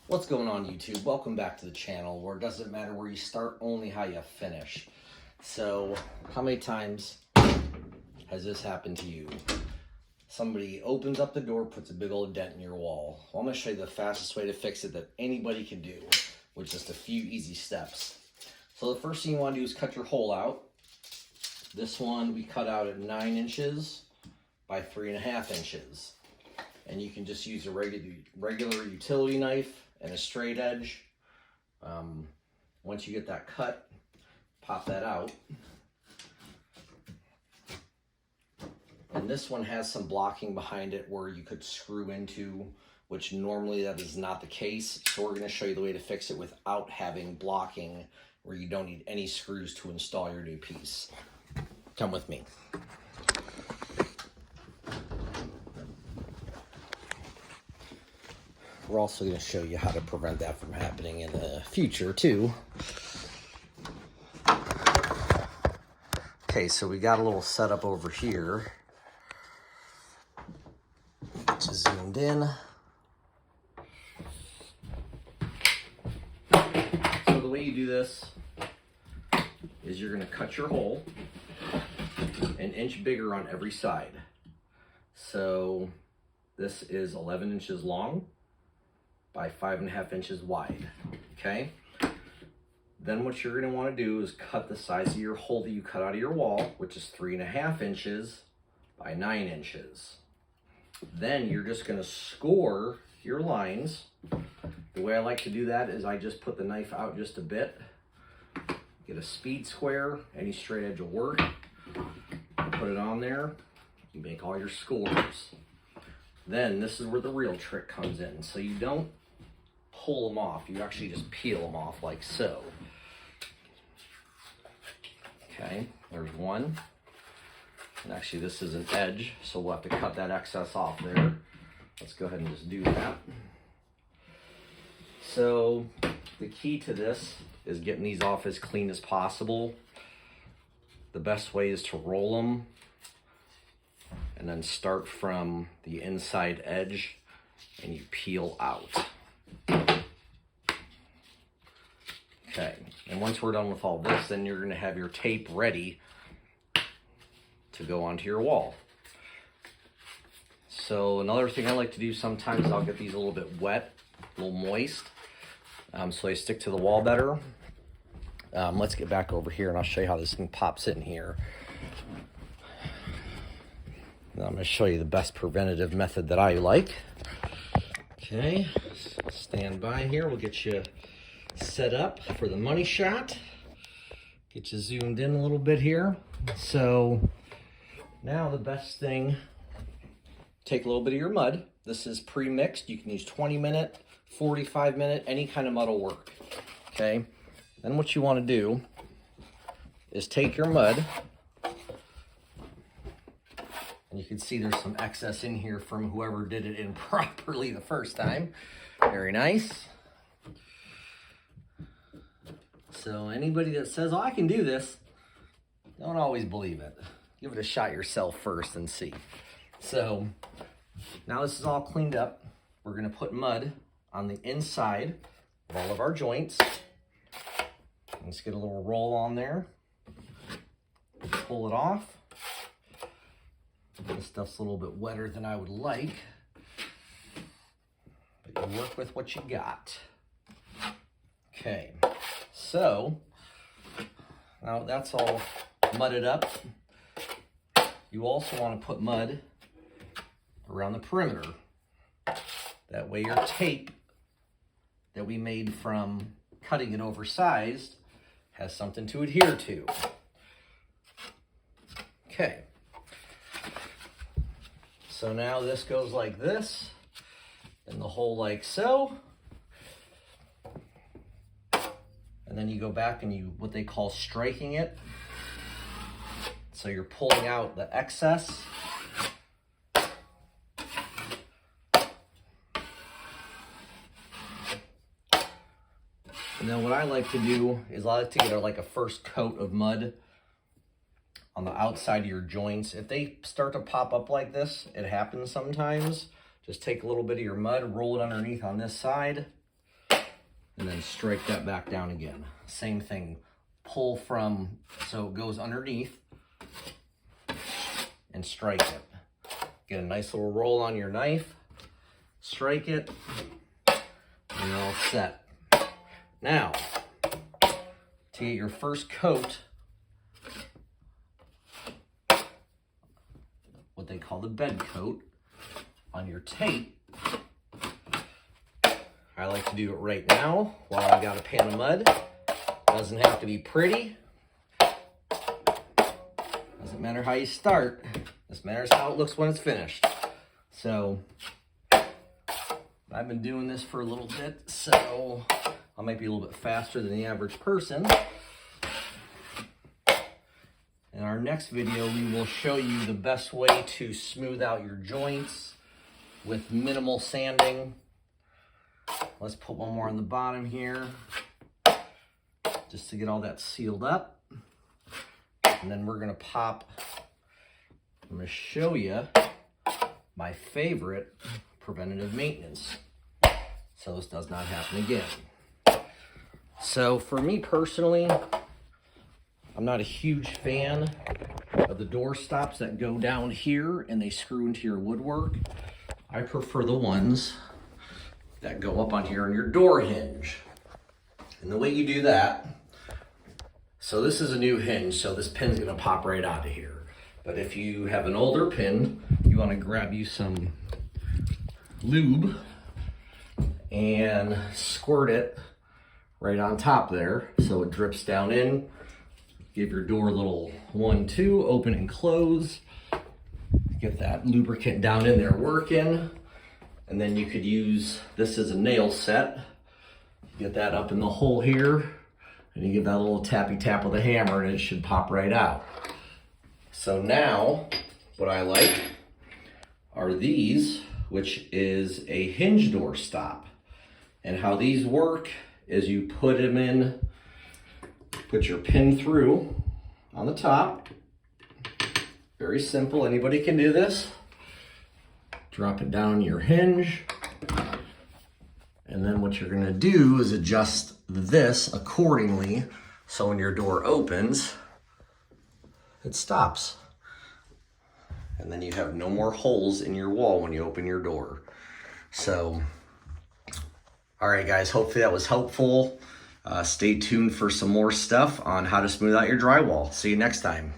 What's going on, YouTube? Welcome back to the channel where it doesn't matter where you start, only how you finish. So, how many times has this happened to you? Somebody opens up the door, puts a big old dent in your wall. Well, I'm going to show you the fastest way to fix it that anybody can do with just a few easy steps. So the first thing you want to do is cut your hole out. This one we cut out at 9 inches by 3.5 inches. And you can just use a regular utility knife and a straight edge. Once you get that cut, pop that out. And this one has some blocking behind it where you could screw into, which normally that is not the case. So we're going to show you the way to fix it without having blocking, where you don't need any screws to install your new piece. Come with me. We're also going to show you how to prevent that from happening in the future too. Okay, so we got a little setup over here. Just zoomed in. So the way you do this is you're going to cut your hole an inch bigger on every side. So this is 11 inches long by 5.5 inches wide, okay? Then what you're gonna wanna do is cut the size of your hole that you cut out of your wall, which is 3.5 inches by 9 inches. Then you're just gonna score your lines. The way I like to do that is I just put the knife out just a bit, get a speed square, any straight edge will work, put it on there, you make all your scores. Then this is where the real trick comes in. So you don't pull them off, you actually just peel them off like so. Okay, there's one. And actually this is an edge, so we'll have to cut that excess off there. Let's go ahead and just do that. So the key to this is getting these off as clean as possible. The best way is to roll them and then start from the inside edge and you peel out. Okay, and once we're done with all this, then you're gonna have your tape ready to go onto your wall. So another thing I like to do sometimes, I'll get these a little bit wet, a little moist, so they stick to the wall better. Let's get back over here and I'll show you how this thing pops in here. Now I'm going to show you the best preventative method that I like. Okay, stand by here. We'll get you set up for the money shot. Get you zoomed in a little bit here. So now the best thing, take a little bit of your mud. This is pre-mixed. You can use 20-minute, 45-minute, any kind of mud will work. Okay, then what you want to do is take your mud. And you can see there's some excess in here from whoever did it improperly the first time. Very nice. So anybody that says, oh, I can do this, don't always believe it. Give it a shot yourself first and see. So now this is all cleaned up. We're gonna put mud on the inside of all of our joints. Let's get a little roll on there. Pull it off. This stuff's a little bit wetter than I would like, but you work with what you got. Okay, so now that's all mudded up. You also want to put mud around the perimeter. That way your tape that we made from cutting it oversized has something to adhere to. Okay. So now this goes like this, and the hole like so. And then you go back and you, what they call striking it. So you're pulling out the excess. And then what I like to do is I like to get like a first coat of mud on the outside of your joints. If they start to pop up like this, it happens sometimes. Just take a little bit of your mud, roll it underneath on this side, and then strike that back down again. Same thing, pull from, so it goes underneath, and strike it. Get a nice little roll on your knife, strike it, and you're all set. Now, to get your first coat, what they call the bed coat, on your tape, I like to do it right now while I got a pan of mud. Doesn't have to be pretty. Doesn't matter how you start. Just matters how it looks when it's finished. So, I've been doing this for a little bit, so I might be a little bit faster than the average person. In our next video, we will show you the best way to smooth out your joints with minimal sanding. Let's put one more on the bottom here, just to get all that sealed up. And then we're gonna pop, I'm gonna show you my favorite preventative maintenance, so this does not happen again. So for me personally, I'm not a huge fan of the door stops that go down here and they screw into your woodwork. I prefer the ones that go up on here on your door hinge. And the way you do that, so this is a new hinge, so this pin's gonna pop right out of here. But if you have an older pin, you wanna grab you some lube and squirt it right on top there so it drips down in. Give your door a little 1-2, open and close. Get that lubricant down in there working. And then you could use this as a nail set. Get that up in the hole here, and you give that a little tappy tap with a hammer and it should pop right out. So now, what I like are these, which is a hinge door stop. And how these work is you put them in, put your pin through on the top. Very simple, anybody can do this. Drop it down your hinge. And then what you're gonna do is adjust this accordingly so when your door opens, it stops. And then you have no more holes in your wall when you open your door. So, all right guys, hopefully that was helpful. Stay tuned for some more stuff on how to smooth out your drywall. See you next time.